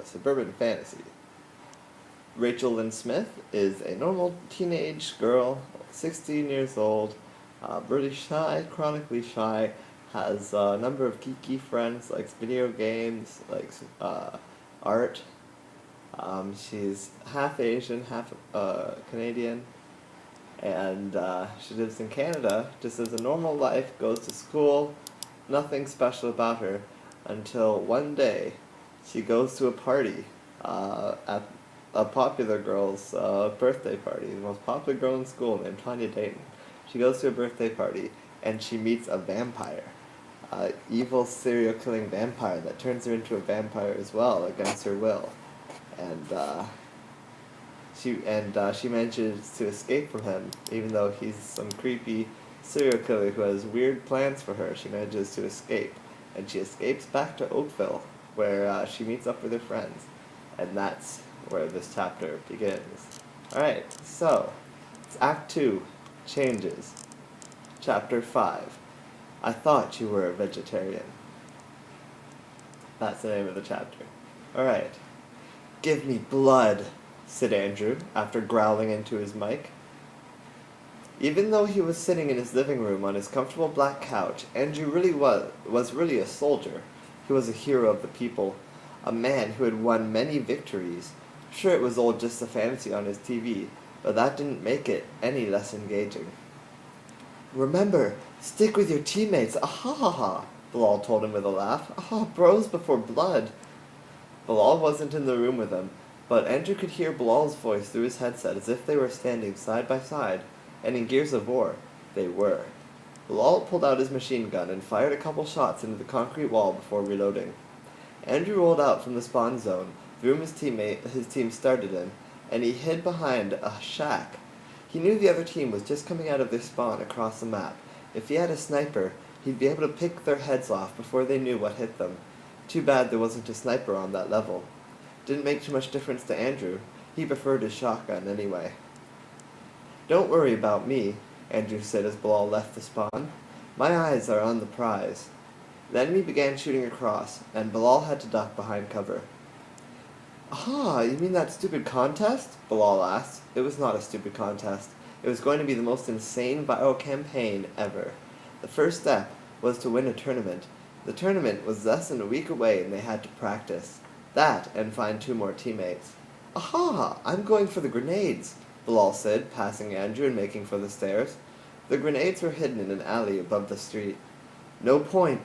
Suburban Fantasy. Rachel Lin Smith is a normal teenage girl, 16 years old, really shy, chronically shy, has a number of geeky friends, likes video games, likes art. She's half Asian, half Canadian, and she lives in Canada, just as a normal life, goes to school, nothing special about her, until one day she goes to a party at a popular girl's birthday party, the most popular girl in school named Tanya Dayton. She goes to a birthday party and she meets a vampire, evil serial killing vampire that turns her into a vampire as well against her will, and she manages to escape from him, even though he's some creepy serial killer who has weird plans for her. She manages to escape, and she escapes back to Oakville, where she meets up with her friends, and that's where this chapter begins. Alright, so, it's Act 2, Changes. Chapter 5, I Thought You Were a Vegetarian. That's the name of the chapter. Alright. Give me blood, said Andrew, after growling into his mic. Even though he was sitting in his living room on his comfortable black couch, Andrew really was really a soldier. He was a hero of the people, a man who had won many victories. Sure, it was all just a fantasy on his TV, but that didn't make it any less engaging. Remember, stick with your teammates, ah-ha-ha-ha, Bilal told him with a laugh. Ah, bros before blood. Bilal wasn't in the room with him, but Andrew could hear Bilal's voice through his headset as if they were standing side by side, and in Gears of War, they were. Bilal pulled out his machine gun and fired a couple shots into the concrete wall before reloading. Andrew rolled out from the spawn zone, the room his team started in, and he hid behind a shack. He knew the other team was just coming out of their spawn across the map. If he had a sniper, he'd be able to pick their heads off before they knew what hit them. Too bad there wasn't a sniper on that level. Didn't make too much difference to Andrew. He preferred his shotgun anyway. Don't worry about me, Andrew said as Bilal left the spawn. My eyes are on the prize. The enemy began shooting across, and Bilal had to duck behind cover. Ah, you mean that stupid contest? Bilal asked. It was not a stupid contest. It was going to be the most insane viral campaign ever. The first step was to win a tournament. The tournament was less than a week away, and they had to practice. That, and find 2 more teammates. Aha! I'm going for the grenades, Bilal said, passing Andrew and making for the stairs. The grenades were hidden in an alley above the street. No point,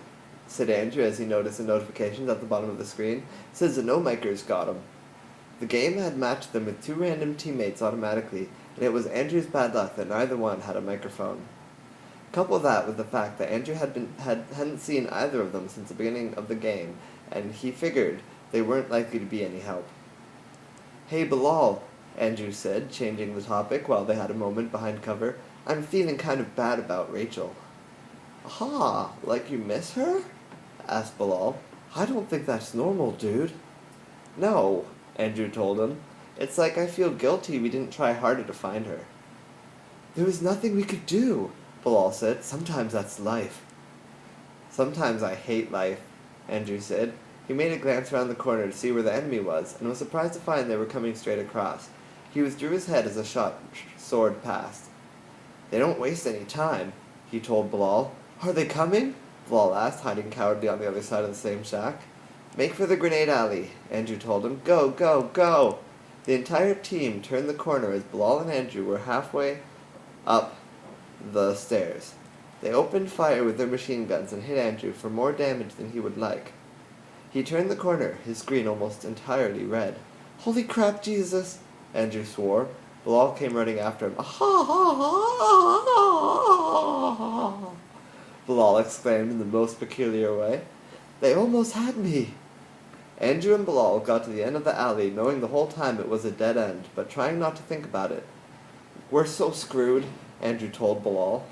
said Andrew as he noticed the notifications at the bottom of the screen. Says the no-micers got 'em. The game had matched them with 2 random teammates automatically, and it was Andrew's bad luck that neither one had a microphone. Couple that with the fact that Andrew hadn't seen either of them since the beginning of the game, and he figured they weren't likely to be any help. Hey Bilal, Andrew said, changing the topic while they had a moment behind cover. I'm feeling kind of bad about Rachel. Aha, like you miss her? Asked Bilal. I don't think that's normal, dude. No, Andrew told him. It's like I feel guilty we didn't try harder to find her. There was nothing we could do, Bilal said. Sometimes that's life. Sometimes I hate life, Andrew said. He made a glance around the corner to see where the enemy was, and was surprised to find they were coming straight across. He withdrew his head as a shot soared past. They don't waste any time, he told Bilal. Are they coming? Bilal asked, hiding cowardly on the other side of the same shack. Make for the grenade alley, Andrew told him. Go, go, go! The entire team turned the corner as Bilal and Andrew were halfway up the stairs. They opened fire with their machine guns and hit Andrew for more damage than he would like. He turned the corner, his screen almost entirely red. Holy crap, Jesus! Andrew swore. Bilal came running after him. Ha ha ha! Bilal exclaimed in the most peculiar way. They almost had me! Andrew and Bilal got to the end of the alley, knowing the whole time it was a dead end, but trying not to think about it. We're so screwed, Andrew told Bilal.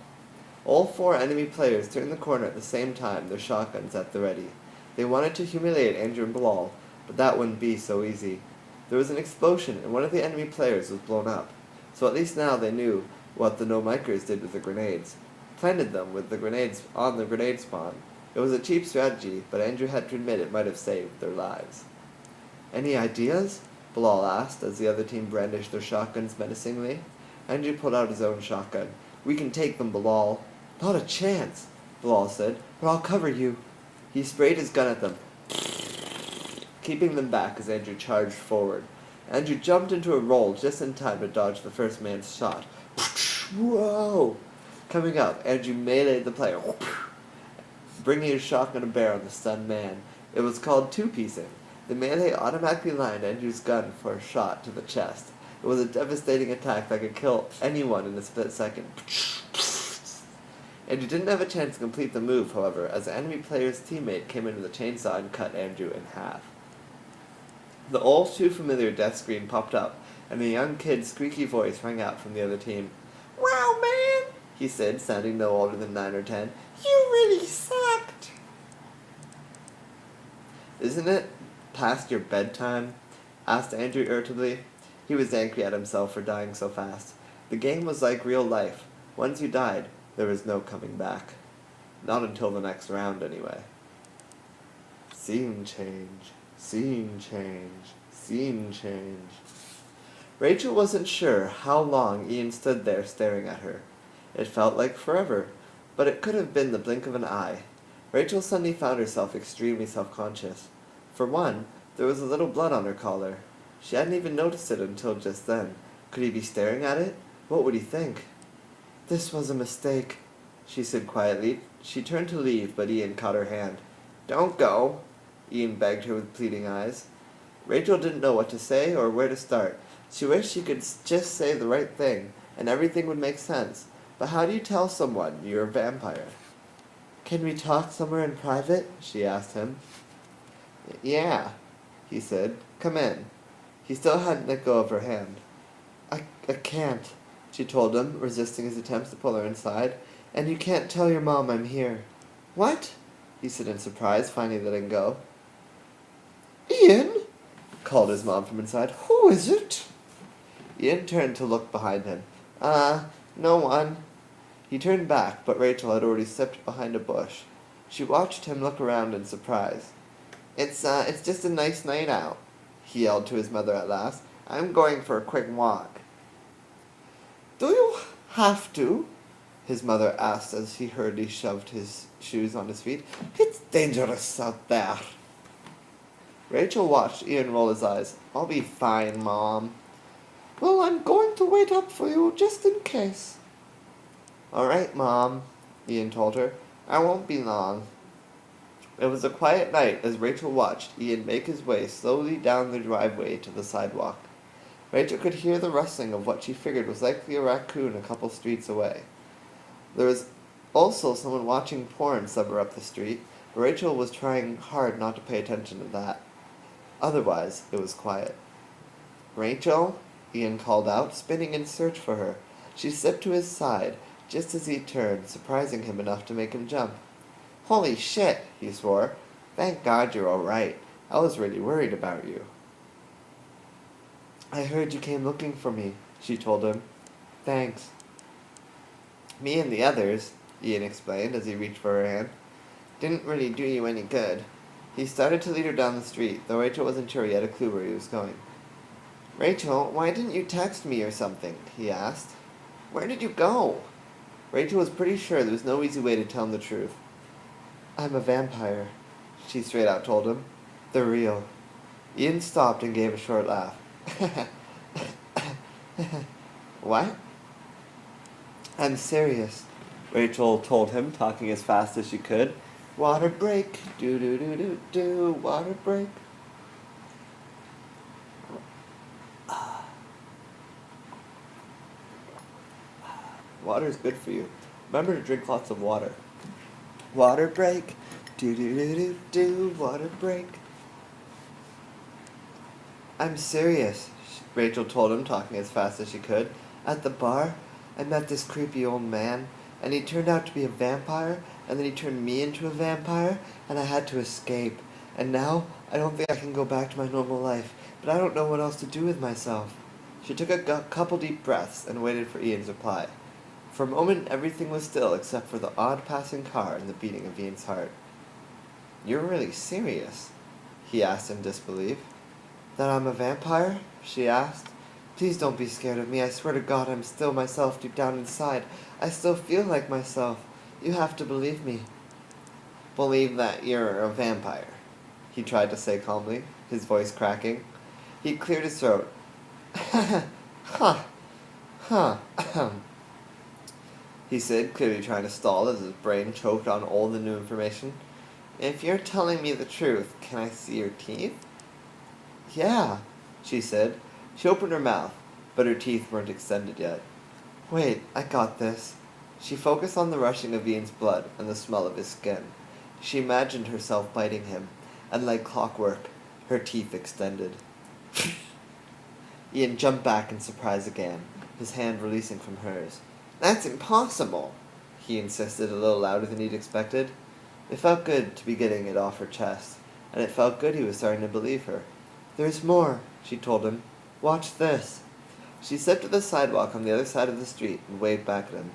All 4 enemy players turned the corner at the same time, their shotguns at the ready. They wanted to humiliate Andrew and Bilal, but that wouldn't be so easy. There was an explosion, and one of the enemy players was blown up. So at least now they knew what the no-micers did with the grenades. Planted them with the grenades on the grenade spawn. It was a cheap strategy, but Andrew had to admit it might have saved their lives. Any ideas? Bilal asked as the other team brandished their shotguns menacingly. Andrew pulled out his own shotgun. We can take them, Bilal. Not a chance, Bilal said, but I'll cover you. He sprayed his gun at them, keeping them back as Andrew charged forward. Andrew jumped into a roll just in time to dodge the first man's shot. Whoa! Coming up, Andrew meleeed the player, bringing his shotgun to bear on the stunned man. It was called two-piecing. The melee automatically lined Andrew's gun for a shot to the chest. It was a devastating attack that could kill anyone in a split second. Andrew didn't have a chance to complete the move, however, as the enemy player's teammate came in with a chainsaw and cut Andrew in half. The all too familiar death screen popped up, and a young kid's squeaky voice rang out from the other team. "Wow, man," he said, sounding no older than 9 or 10. "You really sucked." "Isn't it past your bedtime?" asked Andrew irritably. He was angry at himself for dying so fast. The game was like real life. Once you died, there was no coming back. Not until the next round, anyway. Scene change. Scene change. Scene change. Rachel wasn't sure how long Ian stood there staring at her. It felt like forever, but it could have been the blink of an eye. Rachel suddenly found herself extremely self-conscious. For one, there was a little blood on her collar. She hadn't even noticed it until just then. Could he be staring at it? What would he think? "This was a mistake," she said quietly. She turned to leave, but Ian caught her hand. "Don't go," Ian begged her with pleading eyes. Rachel didn't know what to say or where to start. She wished she could just say the right thing, and everything would make sense. But how do you tell someone you're a vampire? "Can we talk somewhere in private?" she asked him. "Yeah," he said. "Come in." He still hadn't let go of her hand. I can't," she told him, resisting his attempts to pull her inside. "And you can't tell your mom I'm here." "What?" he said in surprise, finally letting go. "Ian!" called his mom from inside. "Who is it?" Ian turned to look behind him. No one." He turned back, but Rachel had already slipped behind a bush. She watched him look around in surprise. It's just a nice night out," he yelled to his mother at last. "I'm going for a quick walk." "Do you have to?" his mother asked as he hurriedly shoved his shoes on his feet. "It's dangerous out there." Rachel watched Ian roll his eyes. "I'll be fine, Mom." "Well, I'm going to wait up for you, just in case." "All right, Mom," Ian told her. "I won't be long." It was a quiet night as Rachel watched Ian make his way slowly down the driveway to the sidewalk. Rachel could hear the rustling of what she figured was likely a raccoon a couple streets away. There was also someone watching porn somewhere up the street, but Rachel was trying hard not to pay attention to that. Otherwise, it was quiet. "Rachel?" Ian called out, spinning in search for her. She slipped to his side just as he turned, surprising him enough to make him jump. "Holy shit," he swore. "Thank God you're all right. I was really worried about you." "I heard you came looking for me," she told him. "Thanks." "Me and the others," Ian explained as he reached for her hand, "didn't really do you any good." He started to lead her down the street, though Rachel wasn't sure he had a clue where he was going. "Rachel, why didn't you text me or something?" he asked. "Where did you go?" Rachel was pretty sure there was no easy way to tell him the truth. "I'm a vampire," she straight out told him. "They're real." Ian stopped and gave a short laugh. "What?" "I'm serious," Rachel told him, talking as fast as she could. "Water break, do, water break." Water is good for you. Remember to drink lots of water. Water break, do, water break. "I'm serious," Rachel told him, talking as fast as she could. "At the bar, I met this creepy old man, and he turned out to be a vampire, and then he turned me into a vampire, and I had to escape. And now, I don't think I can go back to my normal life, but I don't know what else to do with myself." She took a couple deep breaths and waited for Ian's reply. For a moment, everything was still except for the odd passing car and the beating of Ian's heart. "You're really serious?" he asked in disbelief. That I'm a vampire? She asked. Please don't be scared of me. I swear to God I'm still myself deep down inside. I still feel like myself. You have to believe me. Believe that you're a vampire, he tried to say calmly, his voice cracking. He cleared his throat. Huh, huh, he said, clearly trying to stall as his brain choked on all the new information. If you're telling me the truth, can I see your teeth? Yeah, she said. She opened her mouth, but her teeth weren't extended yet. Wait, I got this. She focused on the rushing of Ian's blood and the smell of his skin. She imagined herself biting him, and like clockwork, her teeth extended. Ian jumped back in surprise again, his hand releasing from hers. That's impossible, he insisted a little louder than he'd expected. It felt good to be getting it off her chest, and it felt good he was starting to believe her. There's more, she told him. Watch this. She stepped to the sidewalk on the other side of the street and waved back at him.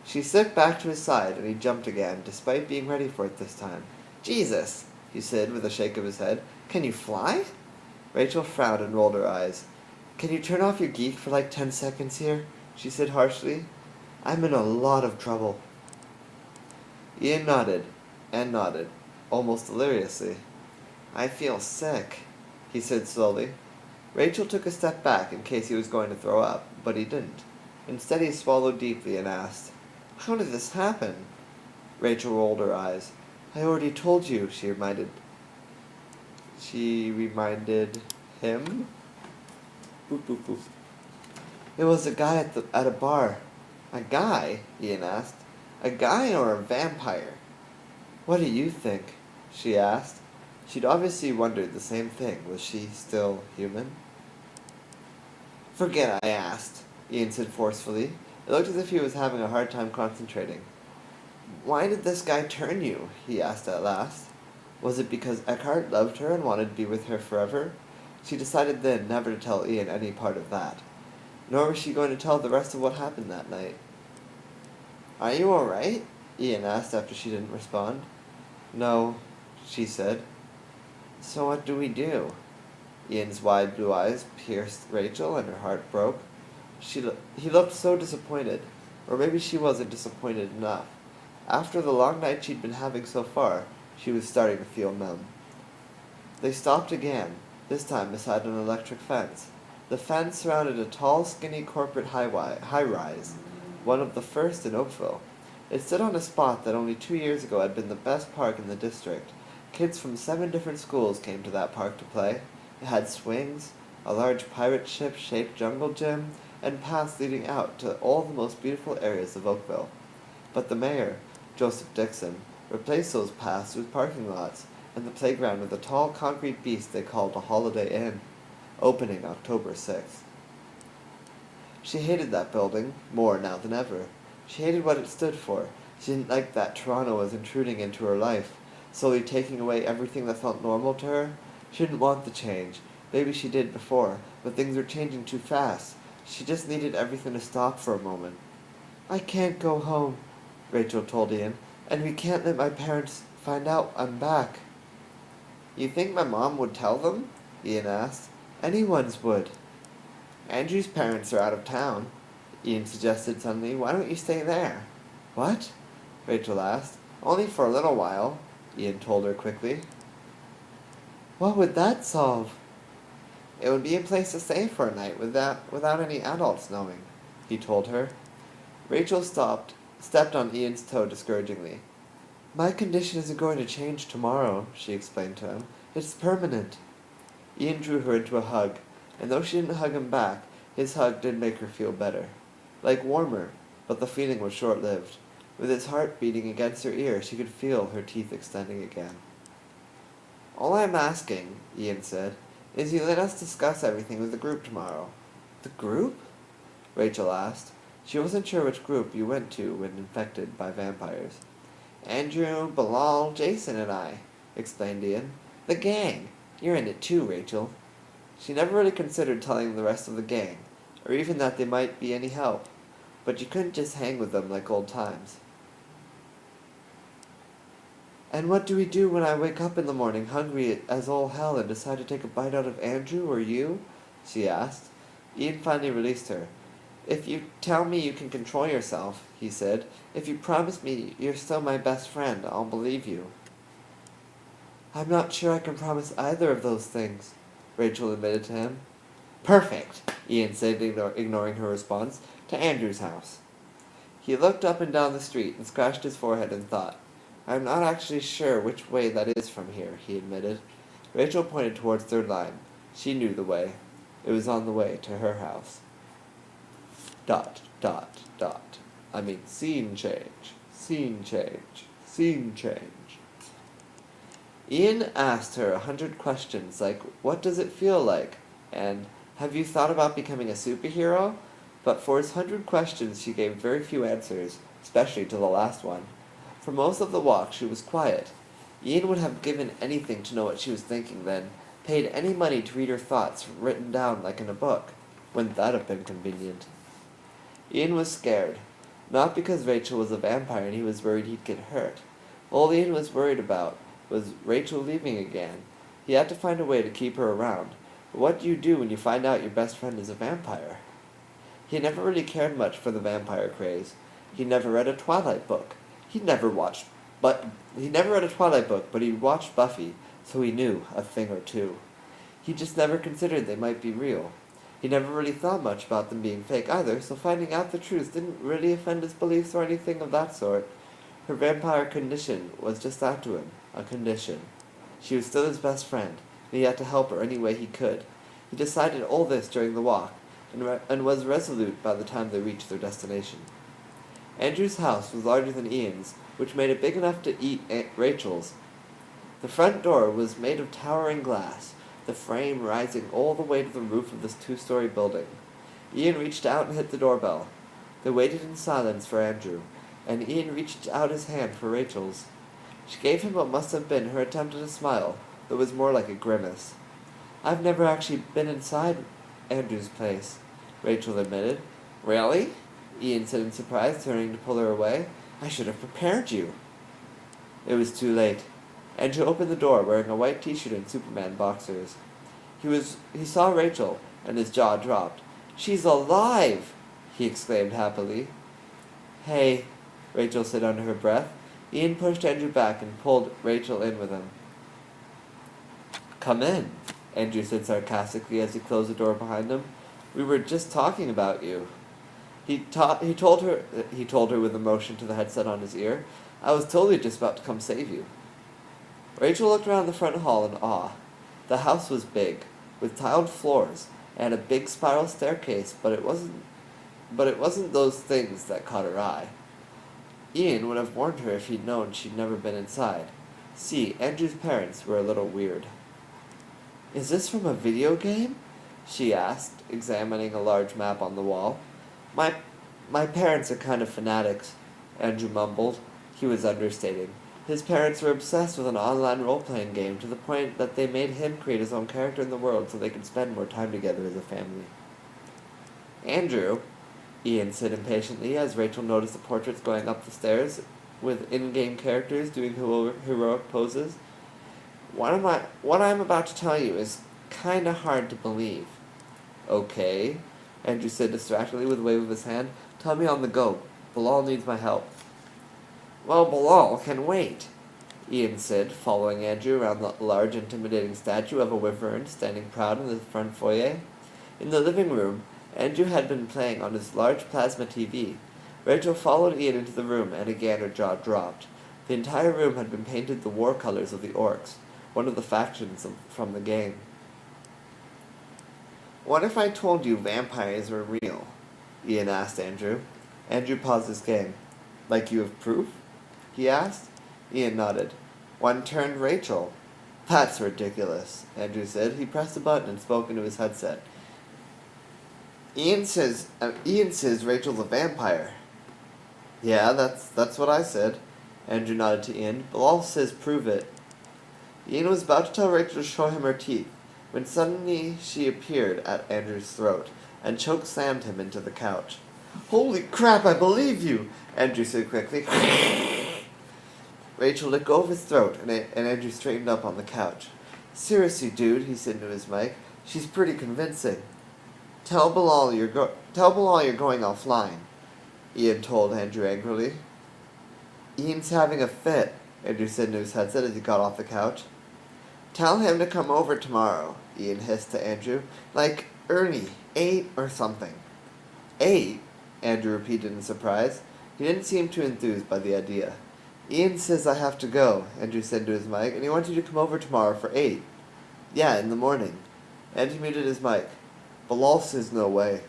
She slipped back to his side, and he jumped again, despite being ready for it this time. Jesus, he said with a shake of his head. Can you fly? Rachel frowned and rolled her eyes. Can you turn off your geek for like 10 seconds here? She said harshly. I'm in a lot of trouble. Ian nodded, and nodded, almost deliriously. I feel sick, he said slowly. Rachel took a step back in case he was going to throw up, but he didn't. Instead he swallowed deeply and asked, How did this happen? Rachel rolled her eyes. I already told you, she reminded him. Boop, boop, boop. It was a guy at a bar. A guy? Ian asked. A guy or a vampire? What do you think? She asked. She'd obviously wondered the same thing. Was she still human? Forget I asked, Ian said forcefully. It looked as if he was having a hard time concentrating. Why did this guy turn you? He asked at last. Was it because Eckhart loved her and wanted to be with her forever? She decided then never to tell Ian any part of that. Nor was she going to tell the rest of what happened that night. Are you all right? Ian asked after she didn't respond. No, she said. So what do we do? Ian's wide blue eyes pierced Rachel and her heart broke. He looked so disappointed, or maybe she wasn't disappointed enough. After the long night she'd been having so far, she was starting to feel numb. They stopped again, this time beside an electric fence. The fence surrounded a tall, skinny corporate high-rise, one of the first in Oakville. It stood on a spot that only 2 years ago had been the best park in the district. Kids from 7 different schools came to that park to play. It had swings, a large pirate ship-shaped jungle gym, and paths leading out to all the most beautiful areas of Oakville. But the mayor, Joseph Dixon, replaced those paths with parking lots, and the playground with a tall concrete beast they called a Holiday Inn, opening October 6th. She hated that building, more now than ever. She hated what it stood for. She didn't like that Toronto was intruding into her life, slowly taking away everything that felt normal to her. She didn't want the change. Maybe she did before, but things were changing too fast. She just needed everything to stop for a moment. I can't go home, Rachel told Ian, and we can't let my parents find out I'm back. You think my mom would tell them? Ian asked. Anyone's would. Andrew's parents are out of town, Ian suggested suddenly. Why don't you stay there? What? Rachel asked. Only for a little while, Ian told her quickly. What would that solve? It would be a place to stay for a night without any adults knowing, he told her. Rachel stepped on Ian's toe discouragingly. My condition isn't going to change tomorrow, she explained to him. It's permanent. Ian drew her into a hug, and though she didn't hug him back, his hug did make her feel better. Like warmer, but the feeling was short-lived. With his heart beating against her ear, she could feel her teeth extending again. All I'm asking, Ian said, is you let us discuss everything with the group tomorrow. The group? Rachel asked. She wasn't sure which group you went to when infected by vampires. Andrew, Bilal, Jason, and I, explained Ian. The gang. You're in it too, Rachel. She never really considered telling the rest of the gang, or even that they might be any help, but you couldn't just hang with them like old times. And what do we do when I wake up in the morning hungry as all hell and decide to take a bite out of Andrew or you? She asked. Ian finally released her. If you tell me you can control yourself, he said, if you promise me you're still my best friend, I'll believe you. I'm not sure I can promise either of those things, Rachel admitted to him. Perfect, Ian said, ignoring her response, to Andrew's house. He looked up and down the street and scratched his forehead and thought. I'm not actually sure which way that is from here, he admitted. Rachel pointed towards Third Line. She knew the way. It was on the way to her house. ... Scene change. Scene change. Scene change. Ian asked her 100 questions like, what does it feel like? And, have you thought about becoming a superhero? But for his 100 questions she gave very few answers, especially to the last one. For most of the walk she was quiet. Ian would have given anything to know what she was thinking then, paid any money to read her thoughts written down like in a book. Wouldn't that have been convenient? Ian was scared. Not because Rachel was a vampire and he was worried he'd get hurt. All Ian was worried about was Rachel leaving again. He had to find a way to keep her around. But what do you do when you find out your best friend is a vampire? He never really cared much for the vampire craze. He never read a Twilight book. He never read a Twilight book, but he watched Buffy, so he knew a thing or two. He just never considered they might be real. He never really thought much about them being fake either, so finding out the truth didn't really offend his beliefs or anything of that sort. Her vampire condition was just that to him, a condition. She was still his best friend, and he had to help her any way he could. He decided all this during the walk, and was resolute by the time they reached their destination. Andrew's house was larger than Ian's, which made it big enough to eat Aunt Rachel's. The front door was made of towering glass, the frame rising all the way to the roof of this 2-story building. Ian reached out and hit the doorbell. They waited in silence for Andrew, and Ian reached out his hand for Rachel's. She gave him what must have been her attempt at a smile, that was more like a grimace. I've never actually been inside Andrew's place, Rachel admitted. Really? Ian said in surprise, turning to pull her away. I should have prepared you. It was too late. Andrew opened the door, wearing a white t-shirt and Superman boxers. He saw Rachel, and his jaw dropped. She's alive! He exclaimed happily. Hey, Rachel said under her breath. Ian pushed Andrew back and pulled Rachel in with him. Come in, Andrew said sarcastically as he closed the door behind him. We were just talking about you. He told her with a motion to the headset on his ear. I was totally just about to come save you. Rachel looked around the front hall in awe. The house was big, with tiled floors, and a big spiral staircase, but it wasn't those things that caught her eye. Ian would have warned her if he'd known she'd never been inside. See, Andrew's parents were a little weird. Is this from a video game? She asked, examining a large map on the wall. My parents are kind of fanatics, Andrew mumbled. He was understating. His parents were obsessed with an online role-playing game to the point that they made him create his own character in the world so they could spend more time together as a family. Andrew, Ian said impatiently as Rachel noticed the portraits going up the stairs with in-game characters doing heroic poses. What I'm about to tell you is kinda hard to believe. Okay, Andrew said distractedly with a wave of his hand. Tell me on the go. Bilal needs my help. Well, Bilal can wait, Ian said, following Andrew around the large, intimidating statue of a wyvern standing proud in the front foyer. In the living room, Andrew had been playing on his large plasma TV. Rachel followed Ian into the room, and again her jaw dropped. The entire room had been painted the war colors of the Orcs, one of the factions from the game. What if I told you vampires were real? Ian asked Andrew. Andrew paused his game. Like you have proof? He asked. Ian nodded. One turned Rachel. That's ridiculous, Andrew said. He pressed a button and spoke into his headset. Ian says Rachel's a vampire. Yeah, that's what I said. Andrew nodded to Ian. Bilal says prove it. Ian was about to tell Rachel to show him her teeth, when suddenly she appeared at Andrew's throat, and choke-slammed him into the couch. Holy crap, I believe you, Andrew said quickly. Rachel let go of his throat, and Andrew straightened up on the couch. "Seriously, dude," he said into his mic, "she's pretty convincing." Tell Bilal you're going offline," Ian told Andrew angrily. "Ian's having a fit," Andrew said into his headset as he got off the couch. "Tell him to come over tomorrow," Ian hissed to Andrew. "Like early, 8 or something." "8?" Andrew repeated in surprise. He didn't seem too enthused by the idea. "Ian says I have to go," Andrew said to his mic, "and he wants you to come over tomorrow for 8. Yeah, in the morning." Andrew muted his mic. "Bilal says no way."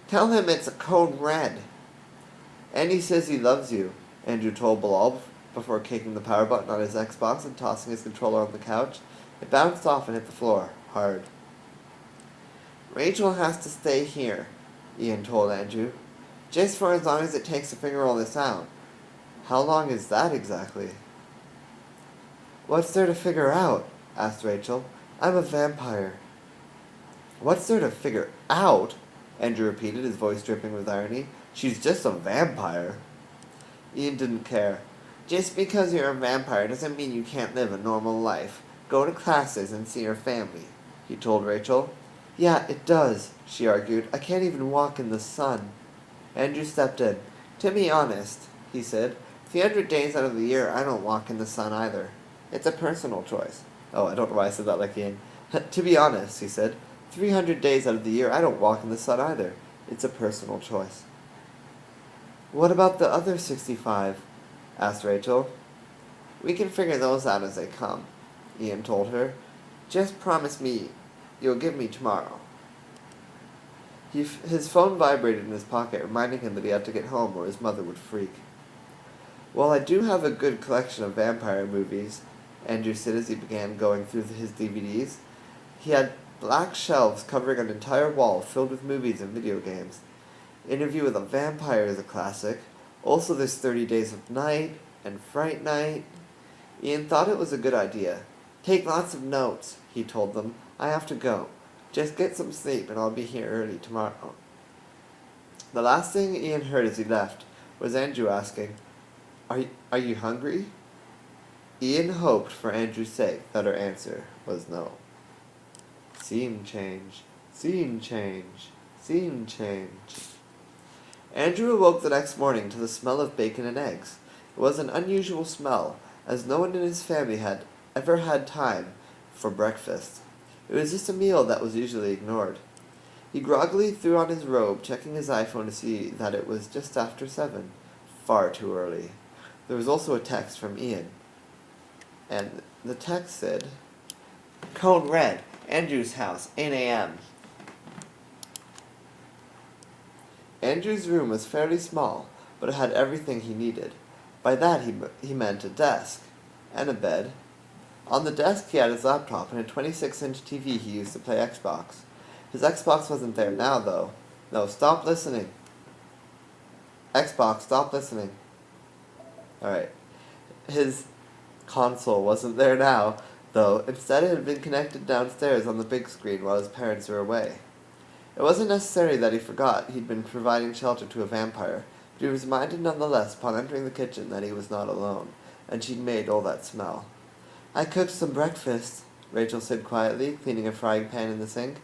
"Tell him it's a code red." "Andy says he loves you," Andrew told Bilal before kicking the power button on his Xbox and tossing his controller on the couch. It bounced off and hit the floor, hard. "Rachel has to stay here," Ian told Andrew. "Just for as long as it takes to figure all this out." "How long is that exactly?" "What's there to figure out?" asked Rachel. "I'm a vampire." "What's there to figure out?" Andrew repeated, his voice dripping with irony. "She's just a vampire." Ian didn't care. "Just because you're a vampire doesn't mean you can't live a normal life. Go to classes and see your family," he told Rachel. "Yeah, it does," she argued. "I can't even walk in the sun." Andrew stepped in. "To be honest," he said, 300 days out of the year I don't walk in the sun either. It's a personal choice." Oh, I don't know why I said that like Ian. "To be honest," he said, 300 days out of the year I don't walk in the sun either. It's a personal choice." "What about the other 65? asked Rachel. "We can figure those out as they come," Ian told her. "Just promise me you'll give me tomorrow." His phone vibrated in his pocket, reminding him that he had to get home or his mother would freak. "Well, I do have a good collection of vampire movies," Andrew said as he began going through his DVDs. He had black shelves covering an entire wall filled with movies and video games. Interview with a Vampire is a classic. Also, there's 30 Days of Night and Fright Night. Ian thought it was a good idea. "Take lots of notes," he told them. "I have to go. Just get some sleep and I'll be here early tomorrow." The last thing Ian heard as he left was Andrew asking, Are you hungry?" Ian hoped for Andrew's sake that her answer was no. Scene change. Scene change. Scene change. Andrew awoke the next morning to the smell of bacon and eggs. It was an unusual smell, as no one in his family had ever had time for breakfast. It was just a meal that was usually ignored. He groggily threw on his robe, checking his iPhone to see that it was just after 7. Far too early. There was also a text from Ian. And the text said, "Code red, Andrew's house, 8 a.m. Andrew's room was fairly small, but it had everything he needed. By that he meant a desk and a bed. On the desk he had his laptop and a 26-inch TV he used to play Xbox. His Xbox wasn't there now, though. No, stop listening. Xbox, stop listening. Alright. His console wasn't there now, though. Instead, it had been connected downstairs on the big screen while his parents were away. It wasn't necessary that he forgot he'd been providing shelter to a vampire, but he was reminded nonetheless upon entering the kitchen that he was not alone, and she'd made all that smell. "I cooked some breakfast," Rachel said quietly, cleaning a frying pan in the sink.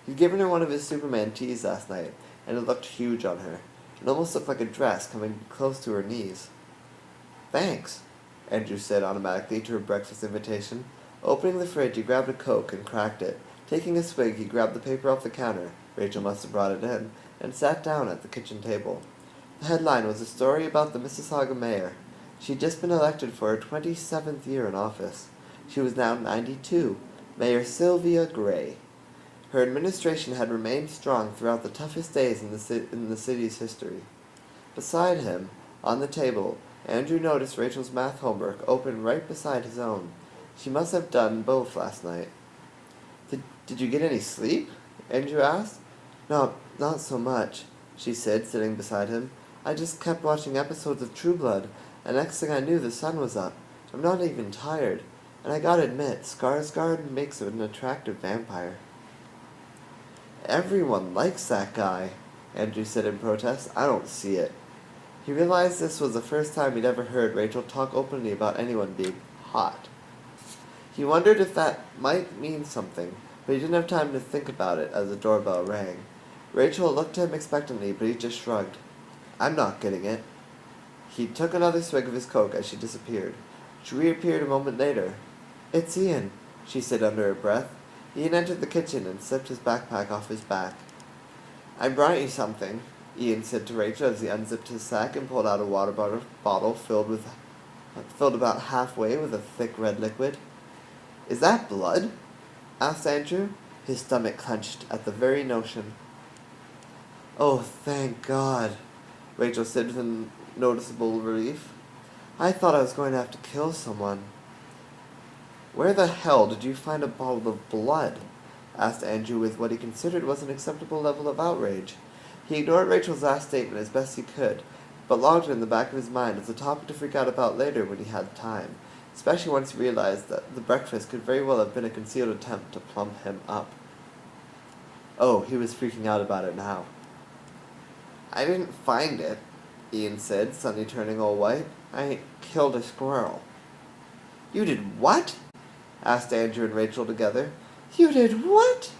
He'd given her one of his Superman tees last night, and it looked huge on her. It almost looked like a dress coming close to her knees. "Thanks," Andrew said automatically to her breakfast invitation. Opening the fridge, he grabbed a Coke and cracked it. Taking a swig, he grabbed the paper off the counter, Rachel must have brought it in, and sat down at the kitchen table. The headline was a story about the Mississauga mayor. She'd just been elected for her 27th year in office. She was now 92, Mayor Sylvia Gray. Her administration had remained strong throughout the toughest days in the city's history. Beside him, on the table, Andrew noticed Rachel's math homework open right beside his own. She must have done both last night. Did you get any sleep?" Andrew asked. "No, not so much," she said, sitting beside him. "I just kept watching episodes of True Blood, and next thing I knew the sun was up. I'm not even tired. And I gotta admit, Skarsgård makes an attractive vampire." "Everyone likes that guy," Andrew said in protest. "I don't see it." He realized this was the first time he'd ever heard Rachel talk openly about anyone being hot. He wondered if that might mean something, but he didn't have time to think about it as the doorbell rang. Rachel looked at him expectantly, but he just shrugged. I'm not getting it. He took another swig of his Coke as she disappeared. She reappeared a moment later. It's Ian, she said under her breath. Ian entered the kitchen and slipped his backpack off his back. I brought you something, Ian said to Rachel as he unzipped his sack and pulled out a water bottle filled about halfway with a thick red liquid. Is that blood? Asked Andrew. His stomach clenched at the very notion. Oh, thank God, Rachel said with a noticeable relief. I thought I was going to have to kill someone. Where the hell did you find a bottle of blood? Asked Andrew with what he considered was an acceptable level of outrage. He ignored Rachel's last statement as best he could, but logged it in the back of his mind as a topic to freak out about later when he had time, especially once he realized that the breakfast could very well have been a concealed attempt to plump him up. Oh, he was freaking out about it now. I didn't find it, Ian said, suddenly turning all white. I killed a squirrel. You did what? Asked Andrew and Rachel together. You did what?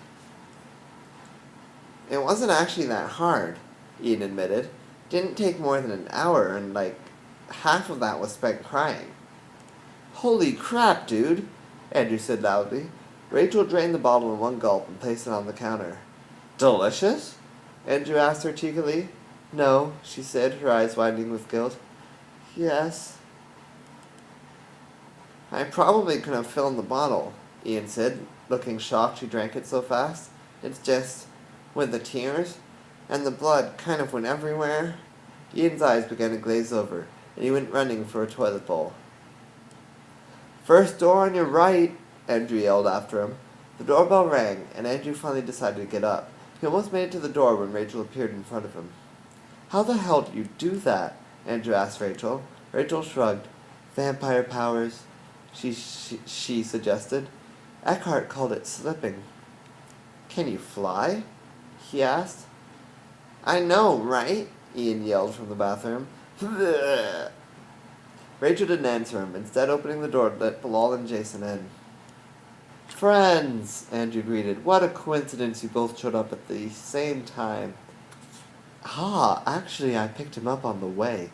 It wasn't actually that hard, Ian admitted. Didn't take more than an hour, and half of that was spent crying. Holy crap, dude, Andrew said loudly. Rachel drained the bottle in one gulp and placed it on the counter. Delicious? Andrew asked her cheekily. No, she said, her eyes widening with guilt. Yes. I probably could have filled the bottle, Ian said, looking shocked she drank it so fast. It's just, with the tears, and the blood kind of went everywhere. Ian's eyes began to glaze over, and he went running for a toilet bowl. First door on your right, Andrew yelled after him. The doorbell rang, and Andrew finally decided to get up. He almost made it to the door when Rachel appeared in front of him. How the hell did you do that? Andrew asked Rachel. Rachel shrugged. Vampire powers, she suggested. Eckhart called it slipping. Can you fly? He asked. I know, right? Ian yelled from the bathroom. Rachel didn't answer him, instead opening the door to let Bilal and Jason in. Friends, Andrew greeted. What a coincidence you both showed up at the same time. Actually I picked him up on the way,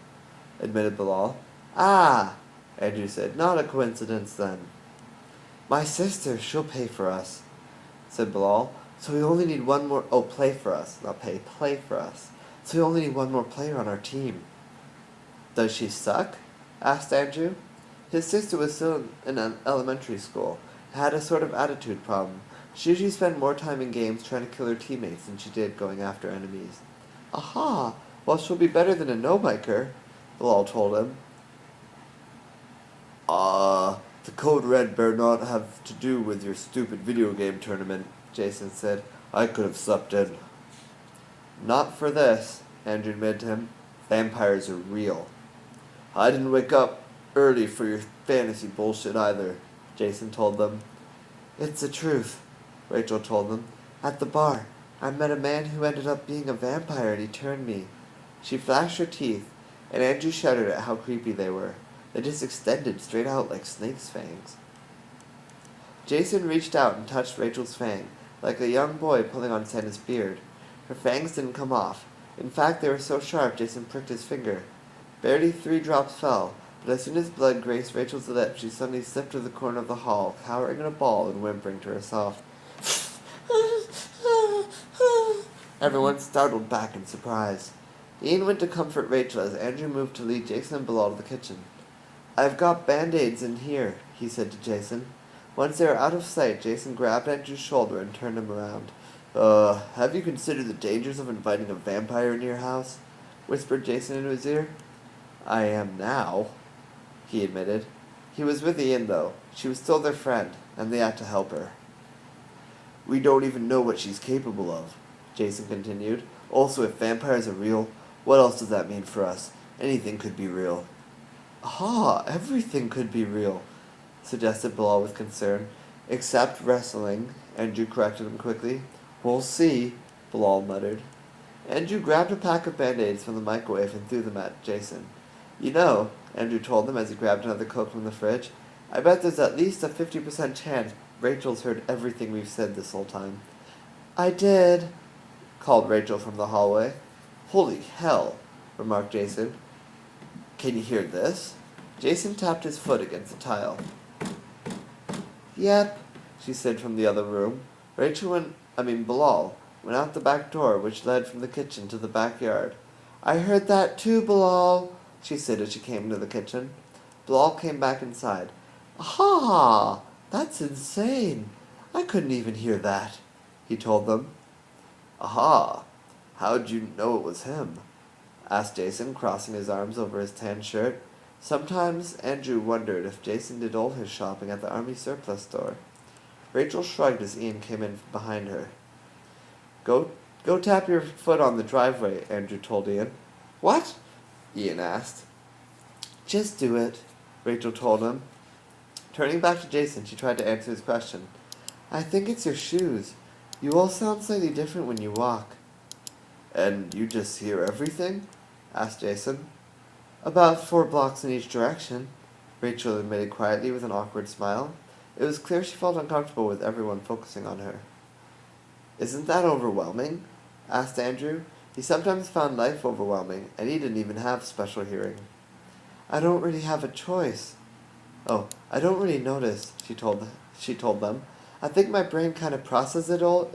admitted Bilal. Andrew said. Not a coincidence then. My sister, she'll pay for us, said Bilal. So we only need one more... Oh, play for us. Not pay. Play for us. So we only need one more player on our team. Does she suck? Asked Andrew. His sister was still in an elementary school, had a sort of attitude problem. She usually spent more time in games trying to kill her teammates than she did going after enemies. Aha! Well, she'll be better than a no-biker, Bilal told him. The code red better not have to do with your stupid video game tournament, Jason said. I could have slept in. Not for this, Andrew admitted to him. Vampires are real. I didn't wake up early for your fantasy bullshit either, Jason told them. It's the truth, Rachel told them. At the bar, I met a man who ended up being a vampire and he turned me. She flashed her teeth, and Andrew shuddered at how creepy they were. They just extended straight out like snakes' fangs. Jason reached out and touched Rachel's fang, like a young boy pulling on Santa's beard. Her fangs didn't come off. In fact, they were so sharp Jason pricked his finger. Barely 3 drops fell, but as soon as blood grazed Rachel's lips, she suddenly slipped to the corner of the hall, cowering in a ball and whimpering to herself. Everyone startled back in surprise. Ian went to comfort Rachel as Andrew moved to lead Jason and Bilal to the kitchen. I've got band-aids in here, he said to Jason. Once they were out of sight, Jason grabbed Andrew's shoulder and turned him around. Have you considered the dangers of inviting a vampire into your house? Whispered Jason into his ear. I am now, he admitted. He was with Ian, though. She was still their friend, and they had to help her. We don't even know what she's capable of, Jason continued. Also, if vampires are real, what else does that mean for us? Anything could be real. Everything could be real, suggested Bilal with concern. Except wrestling, Andrew corrected him quickly. We'll see, Bilal muttered. Andrew grabbed a pack of Band-Aids from the microwave and threw them at Jason. You know, Andrew told them as he grabbed another Coke from the fridge, I bet there's at least a 50% chance Rachel's heard everything we've said this whole time. I did, called Rachel from the hallway. Holy hell, remarked Jason. Can you hear this? Jason tapped his foot against the tile. Yep, she said from the other room. Bilal went out the back door, which led from the kitchen to the backyard. I heard that too, Bilal, she said as she came into the kitchen. Bilal came back inside. Aha! That's insane. I couldn't even hear that, he told them. Aha! How'd you know it was him? Asked Jason, crossing his arms over his tan shirt. Sometimes Andrew wondered if Jason did all his shopping at the army surplus store. Rachel shrugged as Ian came in behind her. Go tap your foot on the driveway, Andrew told Ian. What? Ian asked. Just do it, Rachel told him. Turning back to Jason, she tried to answer his question. I think it's your shoes. You all sound slightly different when you walk. And you just hear everything? Asked Jason. About 4 blocks in each direction, Rachel admitted quietly with an awkward smile. It was clear she felt uncomfortable with everyone focusing on her. Isn't that overwhelming? Asked Andrew. He sometimes found life overwhelming, and he didn't even have special hearing. I don't really have a choice. Oh, I don't really notice, she told them. I think my brain kind of processes it all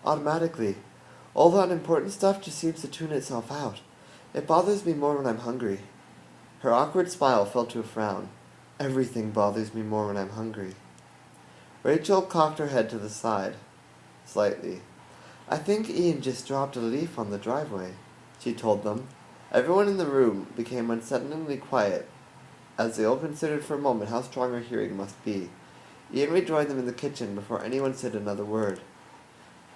automatically. All the unimportant stuff just seems to tune itself out. It bothers me more when I'm hungry. Her awkward smile fell to a frown. Everything bothers me more when I'm hungry. Rachel cocked her head to the side, slightly. I think Ian just dropped a leaf on the driveway, she told them. Everyone in the room became unsettlingly quiet, as they all considered for a moment how strong her hearing must be. Ian rejoined them in the kitchen before anyone said another word.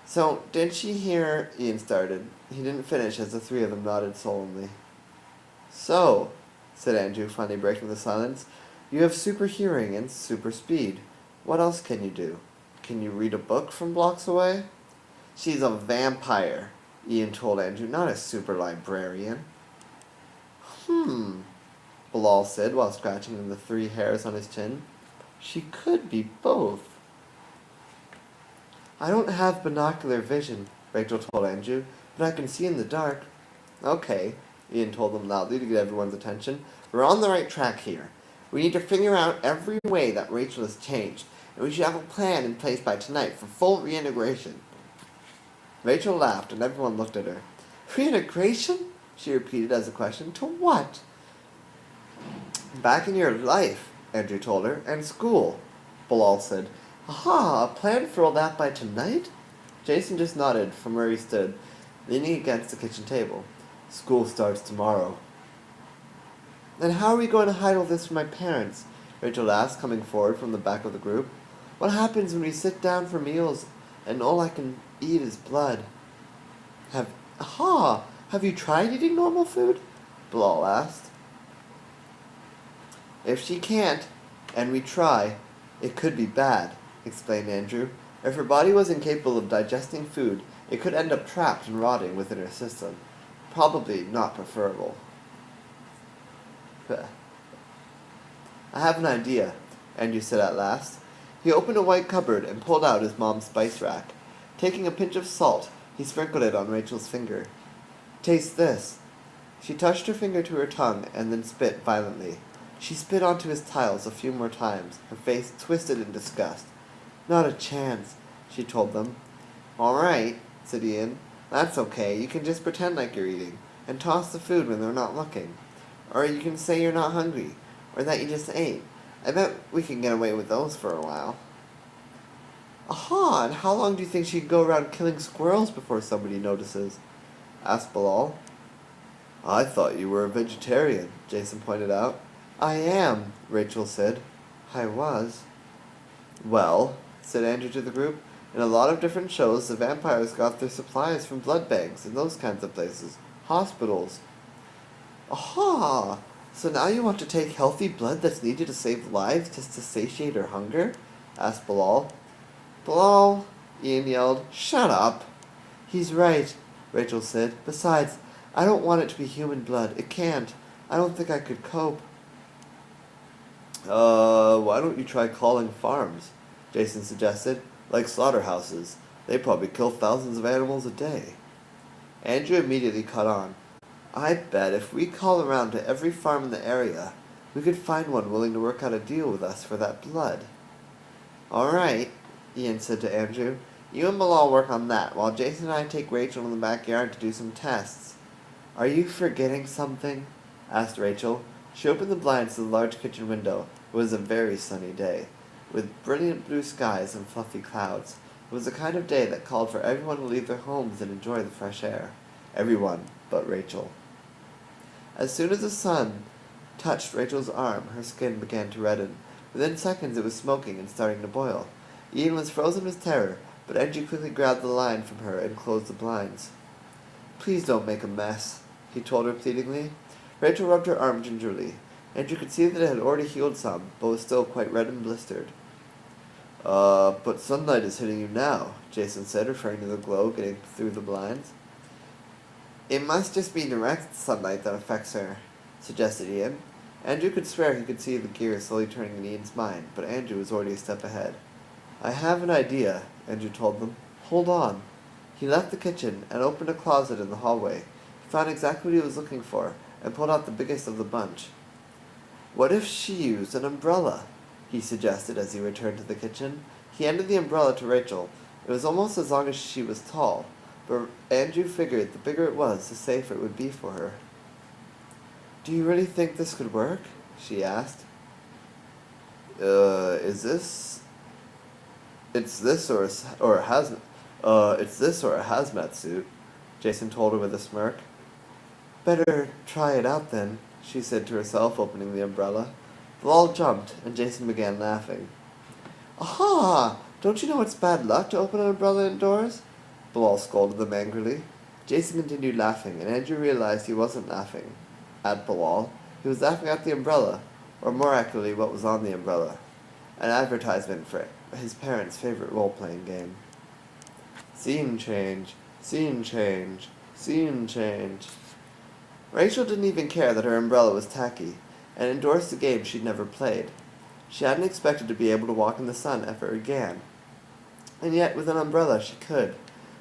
So, didn't she hear? Ian started. He didn't finish as the 3 of them nodded solemnly. So, said Andrew, finally breaking the silence, you have super hearing and super speed. What else can you do? Can you read a book from blocks away? She's a vampire, Ian told Andrew, not a super librarian. Bilal said while scratching the 3 hairs on his chin. She could be both. I don't have binocular vision, Rachel told Andrew, but I can see in the dark. Okay, Ian told them loudly to get everyone's attention. We're on the right track here. We need to figure out every way that Rachel has changed, and we should have a plan in place by tonight for full reintegration. Rachel laughed, and everyone looked at her. Reintegration? She repeated as a question. To what? Back in your life, Andrew told her, and school, Bilal said. Aha, a plan for all that by tonight? Jason just nodded from where he stood, leaning against the kitchen table. School starts tomorrow. And how are we going to hide all this from my parents? Rachel asked, coming forward from the back of the group. What happens when we sit down for meals and all I can eat is blood? Have you tried eating normal food? Bilal asked. If she can't, and we try, it could be bad, explained Andrew. If her body was incapable of digesting food, it could end up trapped and rotting within her system. Probably not preferable. I have an idea, Andrew said at last. He opened a white cupboard and pulled out his mom's spice rack. Taking a pinch of salt, he sprinkled it on Rachel's finger. Taste this. She touched her finger to her tongue and then spit violently. She spit onto his tiles a few more times, her face twisted in disgust. Not a chance, she told them. All right, said Ian. That's okay. You can just pretend like you're eating, and toss the food when they're not looking. Or you can say you're not hungry, or that you just ate. I bet we can get away with those for a while. Aha, and how long do you think she'd go around killing squirrels before somebody notices? Asked Bilal. I thought you were a vegetarian, Jason pointed out. I am, Rachel said. I was. Well, said Andrew to the group, in a lot of different shows, the vampires got their supplies from blood banks and those kinds of places. Hospitals. Aha! So now you want to take healthy blood that's needed to save lives just to satiate her hunger? Asked Bilal. Bilal, Ian yelled. Shut up! He's right, Rachel said. Besides, I don't want it to be human blood. It can't. I don't think I could cope. Why don't you try calling farms? Jason suggested. Like slaughterhouses. They probably kill thousands of animals a day. Andrew immediately caught on. I bet if we call around to every farm in the area, we could find one willing to work out a deal with us for that blood. All right, Ian said to Andrew. You and Bilal work on that, while Jason and I take Rachel in the backyard to do some tests. Are you forgetting something? Asked Rachel. She opened the blinds to the large kitchen window. It was a very sunny day, with brilliant blue skies and fluffy clouds. It was the kind of day that called for everyone to leave their homes and enjoy the fresh air. Everyone but Rachel. As soon as the sun touched Rachel's arm, her skin began to redden. Within seconds it was smoking and starting to boil. Ian was frozen with terror, but Angie quickly grabbed the line from her and closed the blinds. Please don't make a mess, he told her pleadingly. Rachel rubbed her arm gingerly. Andrew could see that it had already healed some, but was still quite red and blistered. But sunlight is hitting you now, Jason said, referring to the glow getting through the blinds. It must just be direct sunlight that affects her, suggested Ian. Andrew could swear he could see the gears slowly turning in Ian's mind, but Andrew was already a step ahead. I have an idea, Andrew told them. Hold on. He left the kitchen and opened a closet in the hallway. He found exactly what he was looking for and pulled out the biggest of the bunch. What if she used an umbrella? He suggested as he returned to the kitchen. He handed the umbrella to Rachel. It was almost as long as she was tall, but Andrew figured the bigger it was, the safer it would be for her. Do you really think this could work? She asked. It's this or a hazmat suit, Jason told her with a smirk. Better try it out then, she said to herself, opening the umbrella. Bilal jumped, and Jason began laughing. Aha! Don't you know it's bad luck to open an umbrella indoors? Bilal scolded them angrily. Jason continued laughing, and Andrew realized he wasn't laughing at Bilal. He was laughing at the umbrella, or more accurately, what was on the umbrella. An advertisement for his parents' favorite role-playing game. Scene change, scene change, scene change. Rachel didn't even care that her umbrella was tacky, and endorsed a game she'd never played. She hadn't expected to be able to walk in the sun ever again. And yet, with an umbrella, she could.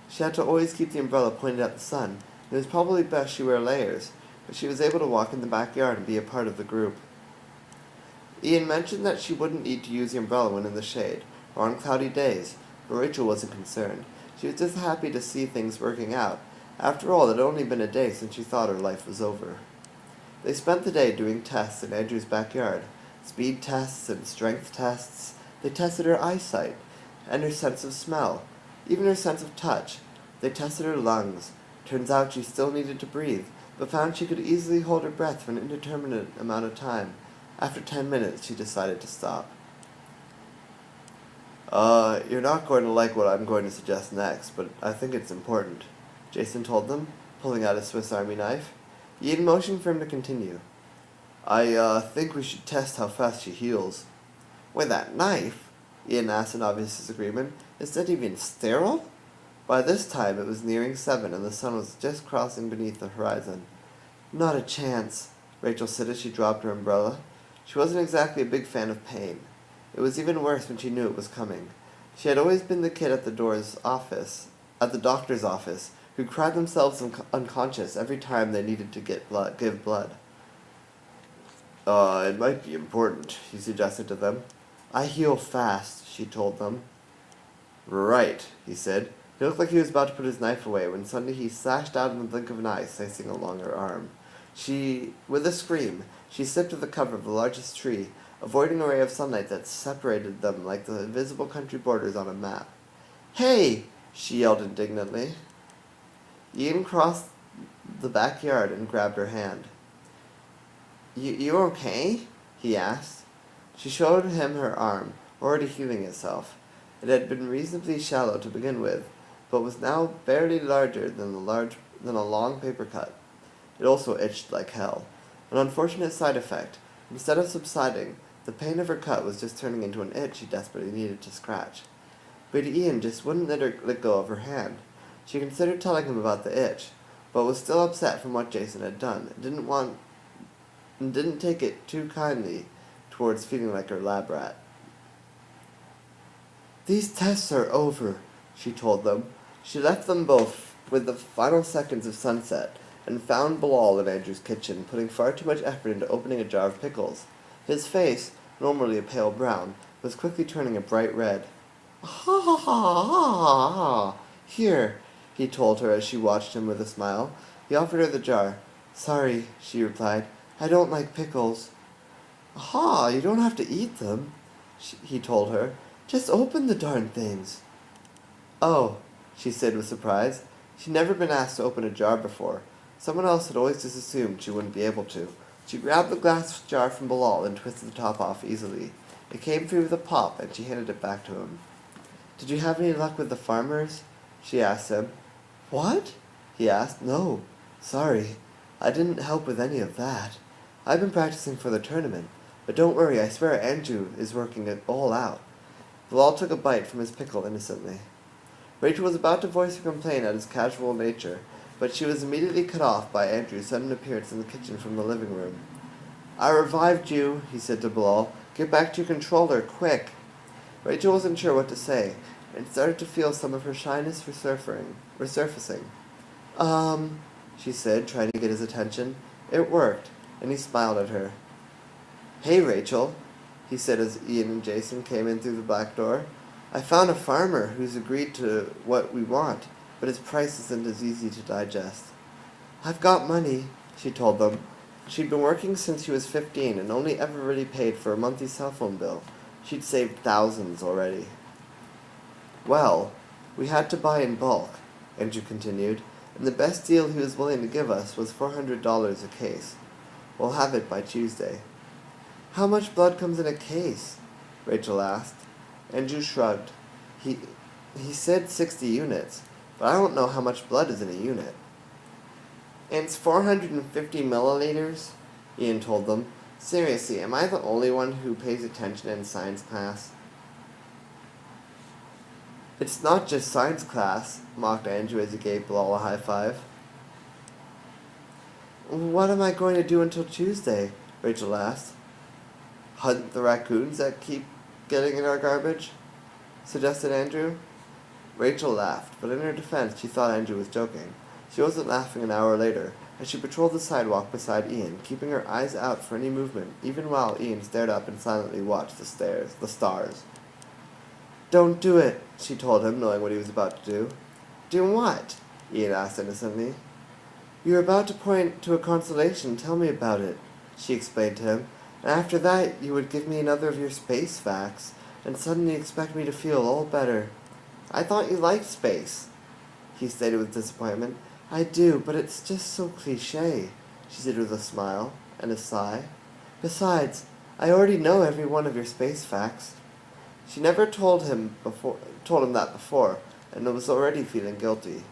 She had to always keep the umbrella pointed at the sun. It was probably best she wear layers, but she was able to walk in the backyard and be a part of the group. Ian mentioned that she wouldn't need to use the umbrella when in the shade, or on cloudy days, but Rachel wasn't concerned. She was just happy to see things working out. After all, it had only been a day since she thought her life was over. They spent the day doing tests in Andrew's backyard. Speed tests and strength tests. They tested her eyesight and her sense of smell, even her sense of touch. They tested her lungs. Turns out she still needed to breathe, but found she could easily hold her breath for an indeterminate amount of time. After 10 minutes, she decided to stop. You're not going to like what I'm going to suggest next, but I think it's important, Jason told them, pulling out a Swiss Army knife. Ian motioned for him to continue. I think we should test how fast she heals. With that knife? Ian asked in obvious disagreement. Is that even sterile? By this time it was nearing 7 and the sun was just crossing beneath the horizon. Not a chance, Rachel said as she dropped her umbrella. She wasn't exactly a big fan of pain. It was even worse when she knew it was coming. She had always been the kid at the doctor's office, who cried themselves unconscious every time they needed to give blood. It might be important, he suggested to them. I heal fast, she told them. Right, he said. He looked like he was about to put his knife away when suddenly he slashed out in the blink of an eye, slicing along her arm. With a scream, she slipped to the cover of the largest tree, avoiding a ray of sunlight that separated them like the invisible country borders on a map. Hey! She yelled indignantly. Ian crossed the backyard and grabbed her hand. You okay? He asked. She showed him her arm, already healing itself. It had been reasonably shallow to begin with, but was now barely larger than a long paper cut. It also itched like hell. An unfortunate side effect. Instead of subsiding, the pain of her cut was just turning into an itch she desperately needed to scratch. But Ian just wouldn't let go of her hand. She considered telling him about the itch, but was still upset from what Jason had done, and didn't take it too kindly towards feeling like her lab rat. "These tests are over," she told them. She left them both with the final seconds of sunset, and found Bilal in Andrew's kitchen, putting far too much effort into opening a jar of pickles. His face, normally a pale brown, was quickly turning a bright red. "Ha ha ha ha ha! Here," he told her as she watched him with a smile. He offered her the jar. "Sorry," she replied. "I don't like pickles." "Aha, you don't have to eat them," he told her. "Just open the darn things." "Oh," she said with surprise. She'd never been asked to open a jar before. Someone else had always just assumed she wouldn't be able to. She grabbed the glass jar from Bilal and twisted the top off easily. It came free with a pop, and she handed it back to him. "Did you have any luck with the farmers?" she asked him. "What?" he asked. "No, sorry. I didn't help with any of that. I've been practicing for the tournament. But don't worry, I swear Andrew is working it all out." Bilal took a bite from his pickle innocently. Rachel was about to voice her complaint at his casual nature, but she was immediately cut off by Andrew's sudden appearance in the kitchen from the living room. "I revived you," he said to Bilal. "Get back to your controller, quick." Rachel wasn't sure what to say, and started to feel some of her shyness resurfacing. She said, trying to get his attention. It worked, and he smiled at her. "Hey, Rachel," he said as Ian and Jason came in through the back door. "I found a farmer who's agreed to what we want, but his price isn't as easy to digest." "I've got money," she told them. She'd been working since she was 15 and only ever really paid for a monthly cell phone bill. She'd saved thousands already. "Well, we had to buy in bulk," Andrew continued, "and the best deal he was willing to give us was $400 a case. We'll have it by Tuesday." "How much blood comes in a case?" Rachel asked. Andrew shrugged. He said 60 units, but I don't know how much blood is in a unit." "And it's 450 milliliters?" Ian told them. "Seriously, am I the only one who pays attention in science class?" "It's not just science class," mocked Andrew as he gave Bilal a high five. "What am I going to do until Tuesday?" Rachel asked. "Hunt the raccoons that keep getting in our garbage?" suggested Andrew. Rachel laughed, but in her defense she thought Andrew was joking. She wasn't laughing an hour later, as she patrolled the sidewalk beside Ian, keeping her eyes out for any movement, even while Ian stared up and silently watched the stars. "Don't do it," she told him, knowing what he was about to do. "Do what?" Ian asked innocently. "You're about to point to a constellation. Tell me about it," she explained to him. "And after that you would give me another of your space facts, and suddenly expect me to feel all better." "I thought you liked space," he stated with disappointment. "I do, but it's just so cliché," she said with a smile and a sigh. "Besides, I already know every one of your space facts." She never told him that before, and was already feeling guilty.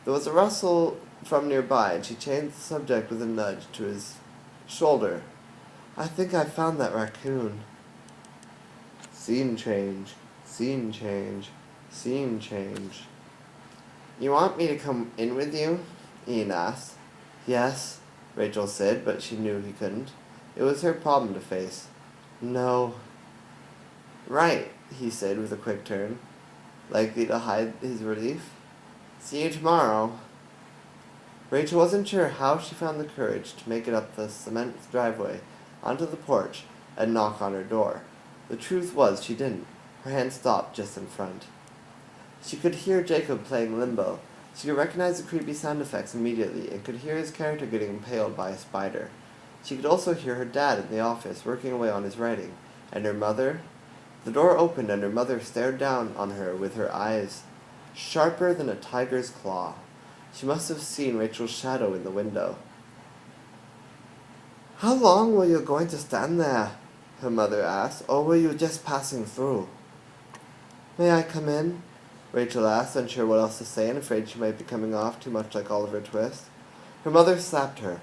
There was a rustle from nearby, and she changed the subject with a nudge to his shoulder. "I think I found that raccoon." Scene change, scene change, scene change. "You want me to come in with you?" Ian asked. "Yes," Rachel said, but she knew he couldn't. It was her problem to face. "No." "Right," he said with a quick turn, likely to hide his relief. "See you tomorrow." Rachel wasn't sure how she found the courage to make it up the cement driveway, onto the porch, and knock on her door. The truth was she didn't. Her hand stopped just in front. She could hear Jacob playing limbo. She could recognize the creepy sound effects immediately, and could hear his character getting impaled by a spider. She could also hear her dad in the office, working away on his writing. And her mother? The door opened, and her mother stared down on her with her eyes sharper than a tiger's claw. She must have seen Rachel's shadow in the window. "How long were you going to stand there?" her mother asked, "or were you just passing through?" "May I come in?" Rachel asked, unsure what else to say and afraid she might be coming off too much like Oliver Twist. Her mother slapped her.